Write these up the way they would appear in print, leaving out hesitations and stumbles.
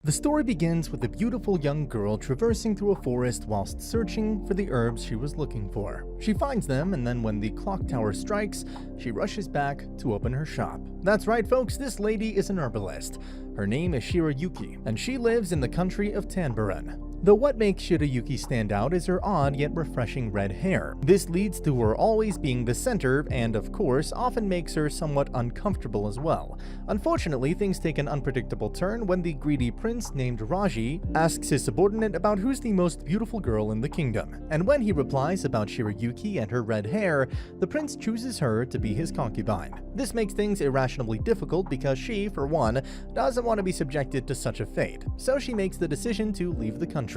The story begins with a beautiful young girl traversing through a forest whilst searching for the herbs she was looking for. She finds them, and then when the clock tower strikes, she rushes back to open her shop. That's right, folks, this lady is an herbalist. Her name is Shirayuki, and she lives in the country of Tanbaran. Though what makes Shirayuki stand out is her odd yet refreshing red hair. This leads to her always being the center and, of course, often makes her somewhat uncomfortable as well. Unfortunately, things take an unpredictable turn when the greedy prince named Raji asks his subordinate about who's the most beautiful girl in the kingdom. And when he replies about Shirayuki and her red hair, the prince chooses her to be his concubine. This makes things irrationally difficult because she, for one, doesn't want to be subjected to such a fate, so she makes the decision to leave the country.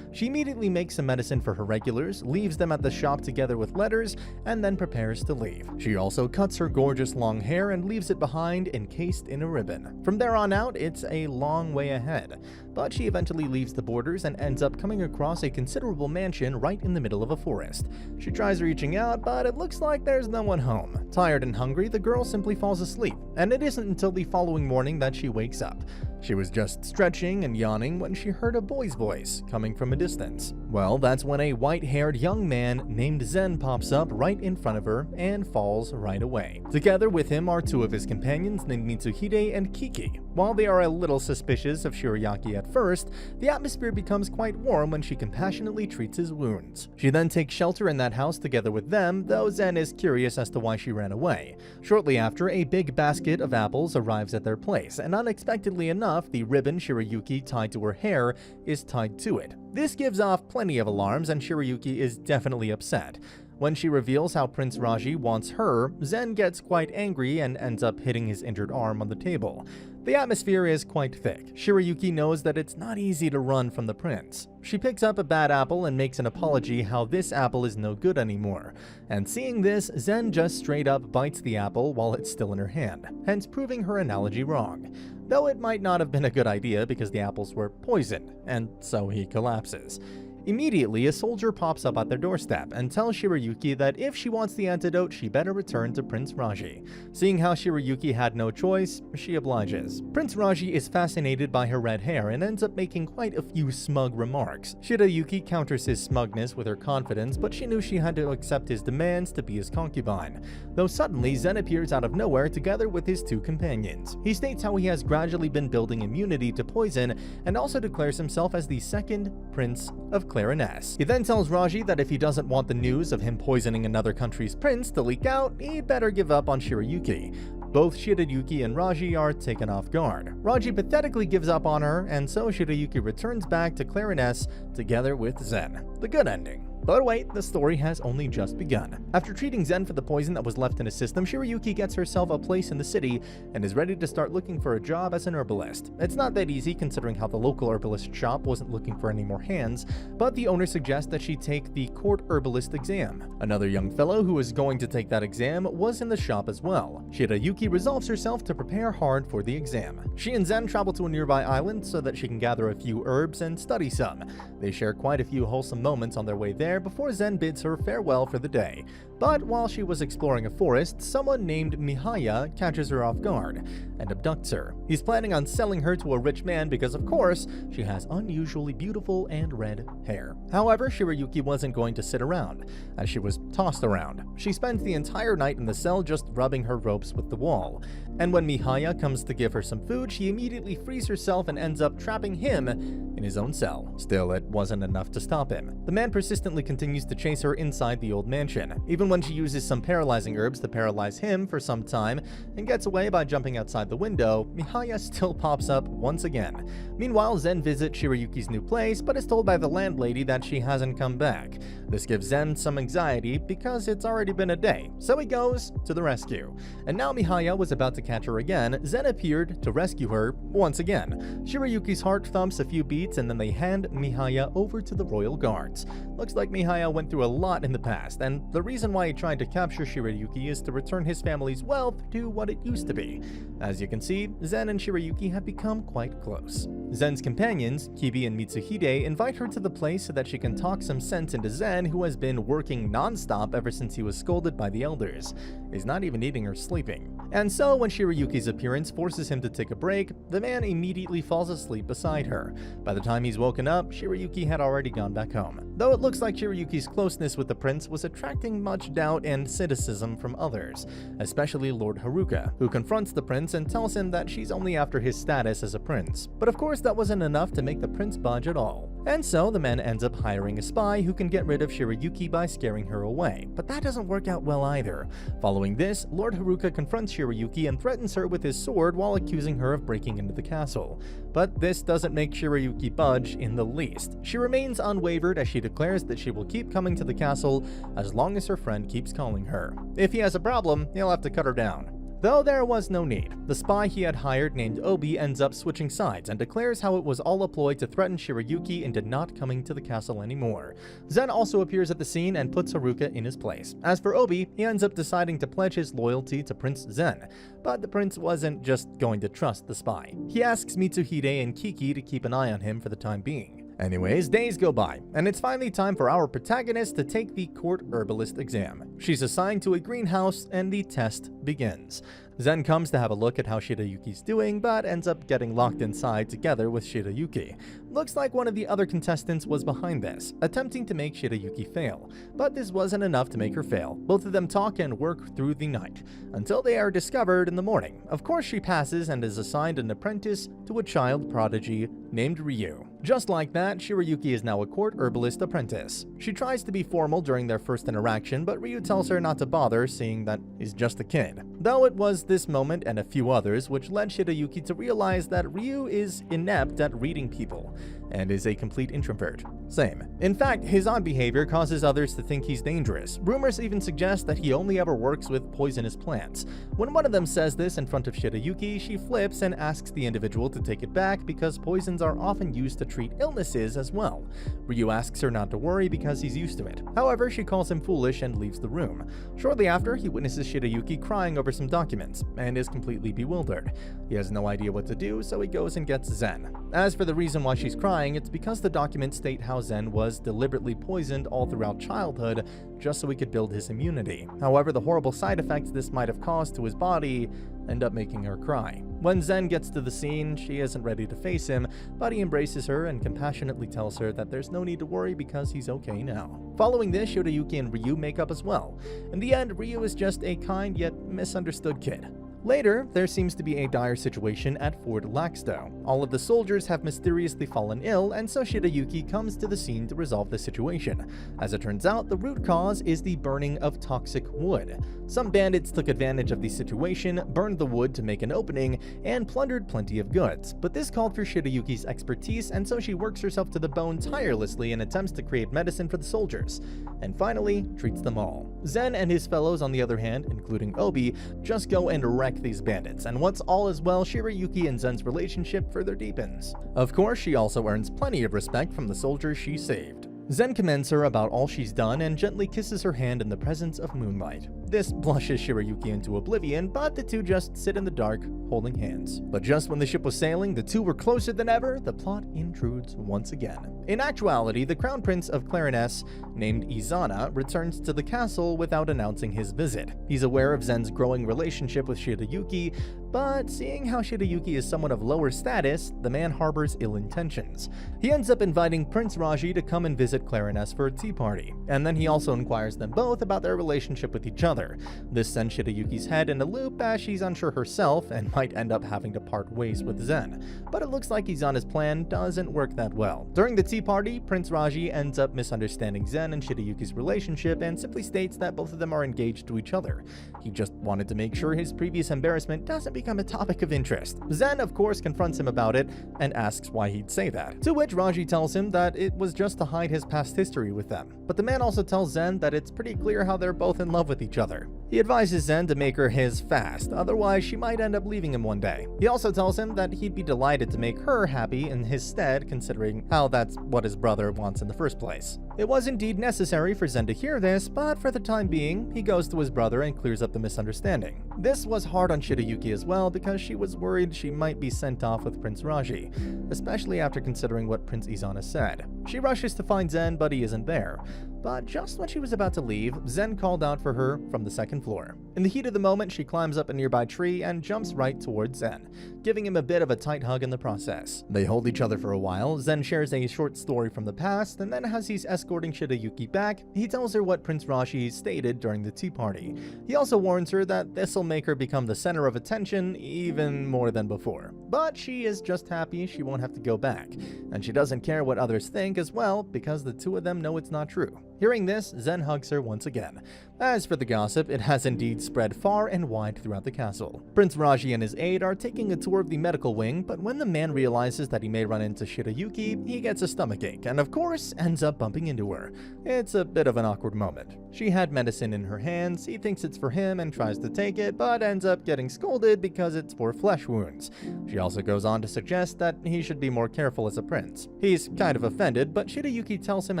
She immediately makes some medicine for her regulars, leaves them at the shop together with letters, and then prepares to leave. She also cuts her gorgeous long hair and leaves it behind encased in a ribbon. From there on out, it's a long way ahead, but she eventually leaves the borders and ends up coming across a considerable mansion right in the middle of a forest. She tries reaching out, but it looks like there's no one home. Tired and hungry, the girl simply falls asleep, and it isn't until the following morning that she wakes up. She was just stretching and yawning when she heard a boy's voice coming from a distance. Well, that's when a white-haired young man named Zen pops up right in front of her and falls right away. Together with him are two of his companions named Mitsuhide and Kiki. While they are a little suspicious of Shirayuki at first, the atmosphere becomes quite warm when she compassionately treats his wounds. She then takes shelter in that house together with them, though Zen is curious as to why she ran away. Shortly after, a big basket of apples arrives at their place, and unexpectedly enough, the ribbon Shirayuki tied to her hair is tied to it. This gives off plenty of alarms, and Shirayuki is definitely upset. When she reveals how Prince Raji wants her, Zen gets quite angry and ends up hitting his injured arm on the table. The atmosphere is quite thick. Shirayuki knows that it's not easy to run from the prince. She picks up a bad apple and makes an apology how this apple is no good anymore. And seeing this, Zen just straight up bites the apple while it's still in her hand, hence proving her analogy wrong. Though it might not have been a good idea because the apples were poisoned, and so he collapses. Immediately, a soldier pops up at their doorstep and tells Shirayuki that if she wants the antidote, she better return to Prince Raji. Seeing how Shirayuki had no choice, she obliges. Prince Raji is fascinated by her red hair and ends up making quite a few smug remarks. Shirayuki counters his smugness with her confidence, but she knew she had to accept his demands to be his concubine. Though suddenly, Zen appears out of nowhere together with his two companions. He states how he has gradually been building immunity to poison and also declares himself as the second Prince of Clariness. He then tells Raji that if he doesn't want the news of him poisoning another country's prince to leak out, he'd better give up on Shirayuki. Both Shirayuki and Raji are taken off guard. Raji pathetically gives up on her, and so Shirayuki returns back to Clariness together with Zen. The good ending. But wait, the story has only just begun. After treating Zen for the poison that was left in his system, Shirayuki gets herself a place in the city and is ready to start looking for a job as an herbalist. It's not that easy considering how the local herbalist shop wasn't looking for any more hands, but the owner suggests that she take the court herbalist exam. Another young fellow who is going to take that exam was in the shop as well. Shirayuki resolves herself to prepare hard for the exam. She and Zen travel to a nearby island so that she can gather a few herbs and study some. They share quite a few wholesome moments on their way there before Zen bids her farewell for the day. But while she was exploring a forest, someone named Mihaya catches her off guard and abducts her. He's planning on selling her to a rich man because, of course, she has unusually beautiful and red hair. However, Shirayuki wasn't going to sit around, as she was tossed around. She spends the entire night in the cell just rubbing her ropes with the wall. And when Mihaya comes to give her some food, she immediately frees herself and ends up trapping him in his own cell. Still, it wasn't enough to stop him. The man persistently continues to chase her inside the old mansion. Even when she uses some paralyzing herbs to paralyze him for some time and gets away by jumping outside the window, Mihaya still pops up once again. Meanwhile, Zen visits Shirayuki's new place, but is told by the landlady that she hasn't come back. This gives Zen some anxiety because it's already been a day, so he goes to the rescue. And now Mihaya was about to catch her again, Zen appeared to rescue her once again. Shirayuki's heart thumps a few beats and then they hand Mihaya over to the royal guards. Looks like Mihaya went through a lot in the past, and the reason why he tried to capture Shirayuki is to return his family's wealth to what it used to be. As you can see, Zen and Shirayuki have become quite close. Zen's companions, Kibi and Mitsuhide, invite her to the place so that she can talk some sense into Zen, who has been working non-stop ever since he was scolded by the elders. He's not even eating or sleeping. And so when Shirayuki's appearance forces him to take a break, the man immediately falls asleep beside her. By the time he's woken up, Shirayuki had already gone back home. Though it looks like Shirayuki's closeness with the prince was attracting much doubt and cynicism from others, especially Lord Haruka, who confronts the prince and tells him that she's only after his status as a prince. But of course that wasn't enough to make the prince budge at all. And so the man ends up hiring a spy who can get rid of Shirayuki by scaring her away. But that doesn't work out well either. Following this, Lord Haruka confronts Shirayuki and threatens her with his sword while accusing her of breaking into the castle. But this doesn't make Shirayuki budge in the least. She remains unwavered as she declares that she will keep coming to the castle as long as her friend keeps calling her. If he has a problem, he'll have to cut her down. Though there was no need, the spy he had hired named Obi ends up switching sides and declares how it was all a ploy to threaten Shirayuki into not coming to the castle anymore. Zen also appears at the scene and puts Haruka in his place. As for Obi, he ends up deciding to pledge his loyalty to Prince Zen, but the prince wasn't just going to trust the spy. He asks Mitsuhide and Kiki to keep an eye on him for the time being. Anyways, days go by, and it's finally time for our protagonist to take the court herbalist exam. She's assigned to a greenhouse, and the test begins. Zen comes to have a look at how Shirayuki's doing, but ends up getting locked inside together with Shirayuki. Looks like one of the other contestants was behind this, attempting to make Shirayuki fail. But this wasn't enough to make her fail. Both of them talk and work through the night, until they are discovered in the morning. Of course she passes and is assigned an apprentice to a child prodigy named Ryu. Just like that, Shirayuki is now a court herbalist apprentice. She tries to be formal during their first interaction, but Ryu tells her not to bother, seeing that he's just a kid. Though it was this moment and a few others which led Shirayuki to realize that Ryu is inept at reading people, and is a complete introvert. Same. In fact, his odd behavior causes others to think he's dangerous. Rumors even suggest that he only ever works with poisonous plants. When one of them says this in front of Shirayuki, she flips and asks the individual to take it back because poisons are often used to treat illnesses as well. Ryu asks her not to worry because he's used to it. However, she calls him foolish and leaves the room. Shortly after, he witnesses Shirayuki crying over some documents and is completely bewildered. He has no idea what to do, so he goes and gets Zen. As for the reason why she's crying, it's because the documents state how Zen was deliberately poisoned all throughout childhood just so he could build his immunity. However, the horrible side effects this might have caused to his body end up making her cry. When Zen gets to the scene, she isn't ready to face him, but he embraces her and compassionately tells her that there's no need to worry because he's okay now. Following this, Shirayuki and Ryu make up as well. In the end, Ryu is just a kind yet misunderstood kid. Later, there seems to be a dire situation at Fort Laxto. All of the soldiers have mysteriously fallen ill, and so Shirayuki comes to the scene to resolve the situation. As it turns out, the root cause is the burning of toxic wood. Some bandits took advantage of the situation, burned the wood to make an opening, and plundered plenty of goods. But this called for Shirayuki's expertise, and so she works herself to the bone tirelessly and attempts to create medicine for the soldiers, and finally treats them all. Zen and his fellows, on the other hand, including Obi, just go and wreck these bandits, and once all is well, Shirayuki and Zen's relationship further deepens. Of course, she also earns plenty of respect from the soldiers she saved. Zen commends her about all she's done and gently kisses her hand in the presence of moonlight. This blushes Shirayuki into oblivion, but the two just sit in the dark, holding hands. But just when the ship was sailing, the two were closer than ever, the plot intrudes once again. In actuality, the Crown Prince of Clariness, named Izana, returns to the castle without announcing his visit. He's aware of Zen's growing relationship with Shirayuki, but seeing how Shirayuki is someone of lower status, the man harbors ill intentions. He ends up inviting Prince Raji to come and visit Clariness for a tea party, and then he also inquires them both about their relationship with each other. This sends Shirayuki's head in a loop as she's unsure herself and might end up having to part ways with Zen. But it looks like Izana's plan doesn't work that well. During the tea party, Prince Raji ends up misunderstanding Zen and Shirayuki's relationship and simply states that both of them are engaged to each other. He just wanted to make sure his previous embarrassment doesn't become a topic of interest. Zen, of course, confronts him about it and asks why he'd say that, to which Raji tells him that it was just to hide his past history with them. But the man also tells Zen that it's pretty clear how they're both in love with each other. He advises Zen to make her his fast, otherwise she might end up leaving him one day. He also tells him that he'd be delighted to make her happy in his stead, considering how that's what his brother wants in the first place. It was indeed necessary for Zen to hear this, but for the time being, he goes to his brother and clears up the misunderstanding. This was hard on Shirayuki as well because she was worried she might be sent off with Prince Raji, especially after considering what Prince Izana said. She rushes to find Zen, but he isn't there. But just when she was about to leave, Zen called out for her from the second floor. In the heat of the moment, she climbs up a nearby tree and jumps right towards Zen, giving him a bit of a tight hug in the process. They hold each other for a while. Zen shares a short story from the past, and then as he's escorting Shirayuki back, he tells her what Prince Rashi stated during the tea party. He also warns her that this'll make her become the center of attention even more than before. But she is just happy she won't have to go back, and she doesn't care what others think as well because the two of them know it's not true. Hearing this, Zen hugs her once again. As for the gossip, it has indeed spread far and wide throughout the castle. Prince Raji and his aide are taking a tour of the medical wing, but when the man realizes that he may run into Shirayuki, he gets a stomachache and of course ends up bumping into her. It's a bit of an awkward moment. She had medicine in her hands, he thinks it's for him and tries to take it, but ends up getting scolded because it's for flesh wounds. She also goes on to suggest that he should be more careful as a prince. He's kind of offended, but Shirayuki tells him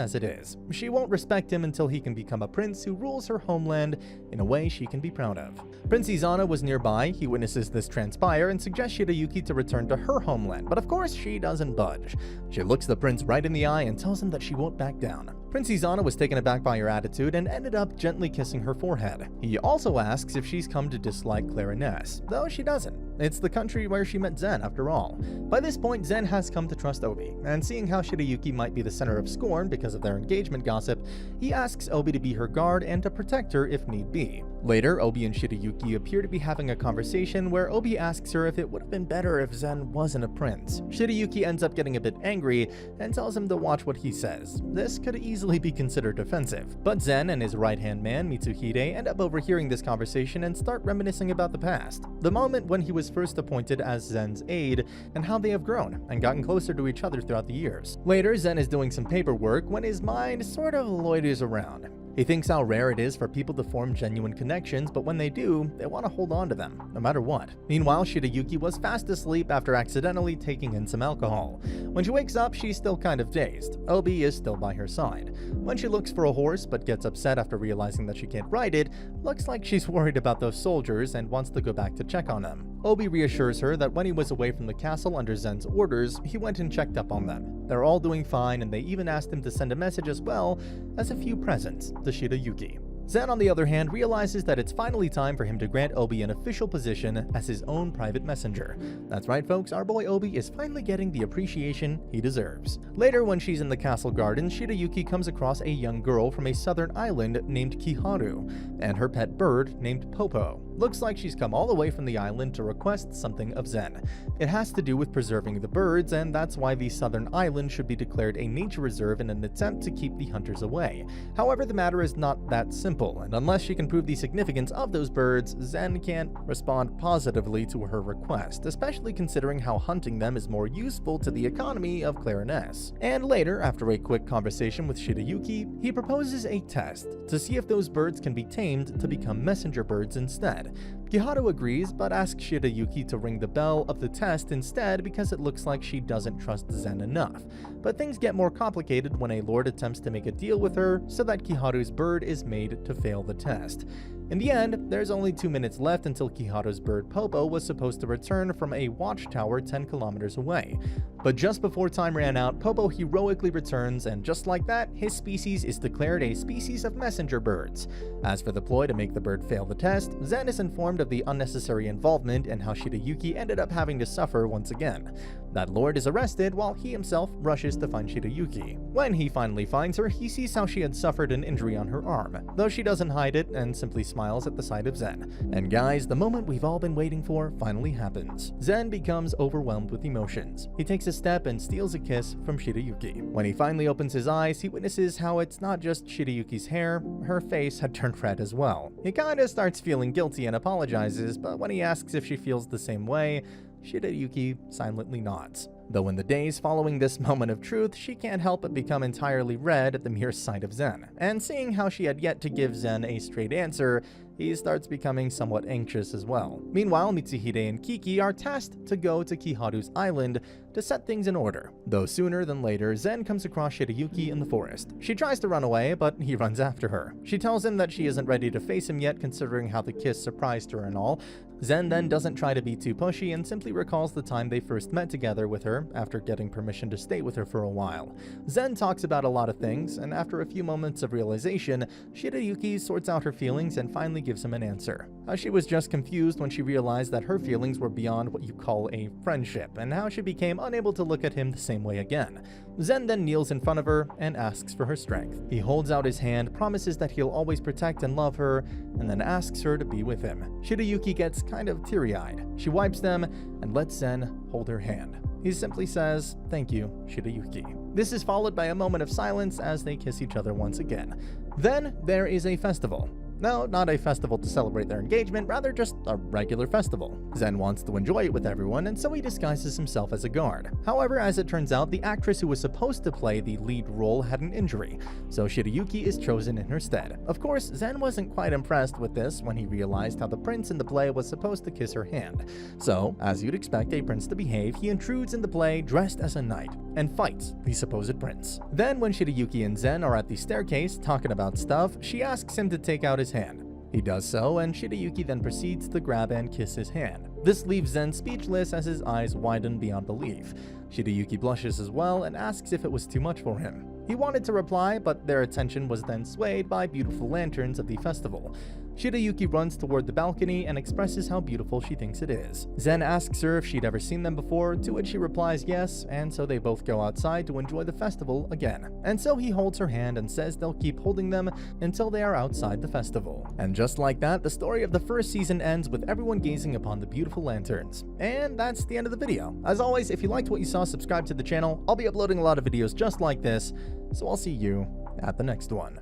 as it is. She won't respect him until he can become a prince who rules her homeland in a way she can be proud of. Prince Izana was nearby. He witnesses this transpire and suggests Shirayuki to return to her homeland, but of course she doesn't budge. She looks the prince right in the eye and tells him that she won't back down. Prince Izana was taken aback by her attitude and ended up gently kissing her forehead. He also asks if she's come to dislike Clariness, though she doesn't. It's the country where she met Zen after all. By this point, Zen has come to trust Obi, and seeing how Shirayuki might be the center of scorn because of their engagement gossip, he asks Obi to be her guard and to protect her if need be. Later, Obi and Shirayuki appear to be having a conversation where Obi asks her if it would have been better if Zen wasn't a prince. Shirayuki ends up getting a bit angry and tells him to watch what he says. This could easily be considered offensive, but Zen and his right-hand man, Mitsuhide, end up overhearing this conversation and start reminiscing about the past. The moment when he was first appointed as Zen's aide, and how they have grown and gotten closer to each other throughout the years. Later, Zen is doing some paperwork when his mind sort of loiters around. He thinks how rare it is for people to form genuine connections, but when they do, they want to hold on to them, no matter what. Meanwhile, Shirayuki was fast asleep after accidentally taking in some alcohol. When she wakes up, she's still kind of dazed. Obi is still by her side. When she looks for a horse, but gets upset after realizing that she can't ride it, looks like she's worried about those soldiers and wants to go back to check on them. Obi reassures her that when he was away from the castle under Zen's orders, he went and checked up on them. They're all doing fine, and they even asked him to send a message as well as a few presents to Shirayuki. Zen, on the other hand, realizes that it's finally time for him to grant Obi an official position as his own private messenger. That's right, folks, our boy Obi is finally getting the appreciation he deserves. Later, when she's in the castle garden, Shirayuki comes across a young girl from a southern island named Kiharu, and her pet bird named Popo. Looks like she's come all the way from the island to request something of Zen. It has to do with preserving the birds, and that's why the southern island should be declared a nature reserve in an attempt to keep the hunters away. However, the matter is not that simple, and unless she can prove the significance of those birds, Zen can't respond positively to her request, especially considering how hunting them is more useful to the economy of Clariness. And later, after a quick conversation with Shirayuki, he proposes a test to see if those birds can be tamed to become messenger birds instead. Kiharu agrees, but asks Shirayuki to ring the bell of the test instead because it looks like she doesn't trust Zen enough. But things get more complicated when a lord attempts to make a deal with her so that Kiharu's bird is made to fail the test. In the end, there's only 2 minutes left until Kiharu's bird Popo was supposed to return from a watchtower 10 kilometers away. But just before time ran out, Popo heroically returns, and just like that, his species is declared a species of messenger birds. As for the ploy to make the bird fail the test, Zen is informed of the unnecessary involvement and how Shirayuki ended up having to suffer once again. That lord is arrested while he himself rushes to find Shirayuki. When he finally finds her, he sees how she had suffered an injury on her arm, though she doesn't hide it and simply smiles at the sight of Zen. And guys, the moment we've all been waiting for finally happens. Zen becomes overwhelmed with emotions. He takes a step and steals a kiss from Shirayuki. When he finally opens his eyes, he witnesses how it's not just Shirayuki's hair, her face had turned red as well. He kinda starts feeling guilty and apologizes, but when he asks if she feels the same way, Shirayuki silently nods. Though in the days following this moment of truth, she can't help but become entirely red at the mere sight of Zen. And seeing how she had yet to give Zen a straight answer, he starts becoming somewhat anxious as well. Meanwhile, Mitsuhide and Kiki are tasked to go to Kiharu's island to set things in order. Though sooner than later, Zen comes across Shirayuki in the forest. She tries to run away, but he runs after her. She tells him that she isn't ready to face him yet, considering how the kiss surprised her and all. Zen then doesn't try to be too pushy and simply recalls the time they first met together with her after getting permission to stay with her for a while. Zen talks about a lot of things, and after a few moments of realization, Shirayuki sorts out her feelings and finally gives him an answer. She was just confused when she realized that her feelings were beyond what you call a friendship, and how she became unable to look at him the same way again. Zen then kneels in front of her and asks for her strength. He holds out his hand, promises that he'll always protect and love her, and then asks her to be with him. Shirayuki gets kind of teary-eyed. She wipes them and lets Zen hold her hand. He simply says, "Thank you, Shirayuki." This is followed by a moment of silence as they kiss each other once again. Then there is a festival. No, not a festival to celebrate their engagement, rather just a regular festival. Zen wants to enjoy it with everyone, and so he disguises himself as a guard. However, as it turns out, the actress who was supposed to play the lead role had an injury, so Shirayuki is chosen in her stead. Of course, Zen wasn't quite impressed with this when he realized how the prince in the play was supposed to kiss her hand. So, as you'd expect a prince to behave, he intrudes in the play dressed as a knight and fights the supposed prince. Then, when Shirayuki and Zen are at the staircase talking about stuff, she asks him to take out his hand. He does so, and Shirayuki then proceeds to grab and kiss his hand. This leaves Zen speechless as his eyes widen beyond belief. Shirayuki blushes as well and asks if it was too much for him. He wanted to reply, but their attention was then swayed by beautiful lanterns of the festival. Shirayuki runs toward the balcony and expresses how beautiful she thinks it is. Zen asks her if she'd ever seen them before, to which she replies yes, and so they both go outside to enjoy the festival again. And so he holds her hand and says they'll keep holding them until they are outside the festival. And just like that, the story of the first season ends with everyone gazing upon the beautiful lanterns. And that's the end of the video. As always, if you liked what you saw, subscribe to the channel. I'll be uploading a lot of videos just like this, so I'll see you at the next one.